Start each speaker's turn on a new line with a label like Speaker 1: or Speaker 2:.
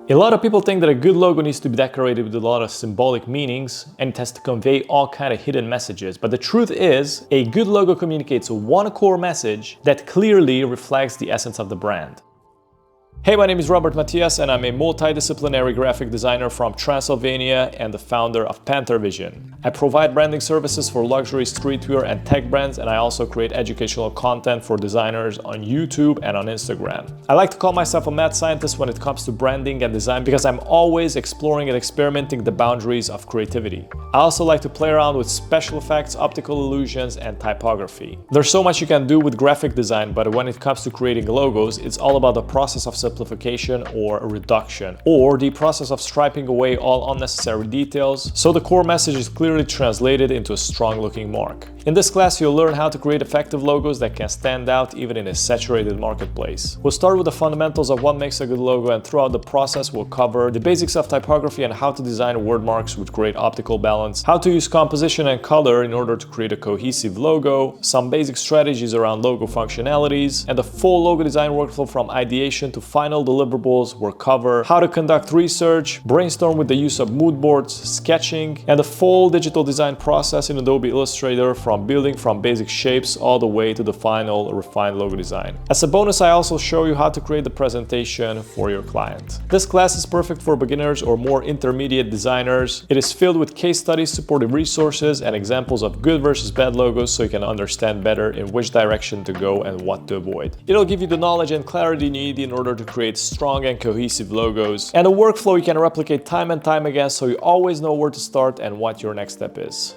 Speaker 1: A lot of people think that a good logo needs to be decorated with a lot of symbolic meanings and it has to convey all kind of hidden messages. But the truth is, a good logo communicates one core message that clearly reflects the essence of the brand. Hey, my name is Robert Matias and I'm a multidisciplinary graphic designer from Transylvania and the founder of Panther Vision. I provide branding services for luxury streetwear and tech brands, and I also create educational content for designers on YouTube and on Instagram. I like to call myself a mad scientist when it comes to branding and design because I'm always exploring and experimenting the boundaries of creativity. I also like to play around with special effects, optical illusions, and typography. There's so much you can do with graphic design, but when it comes to creating logos, it's all about the process of simplification or reduction, or the process of striping away all unnecessary details so the core message is clearly translated into a strong looking mark. In this class, you'll learn how to create effective logos that can stand out even in a saturated marketplace. We'll start with the fundamentals of what makes a good logo, and throughout the process we'll cover the basics of typography and how to design word marks with great optical balance, how to use composition and color in order to create a cohesive logo, some basic strategies around logo functionalities, and the full logo design workflow from ideation to final deliverables. We'll cover how to conduct research, brainstorm with the use of mood boards, sketching, and the full digital design process in Adobe Illustrator, from building from basic shapes all the way to the final refined logo design. As a bonus, I also show you how to create the presentation for your client. This class is perfect for beginners or more intermediate designers. It is filled with case studies, supportive resources, and examples of good versus bad logos so you can understand better in which direction to go and what to avoid. It'll give you the knowledge and clarity you need in order to create strong and cohesive logos, and a workflow you can replicate time and time again so you always know where to start and what your next step is.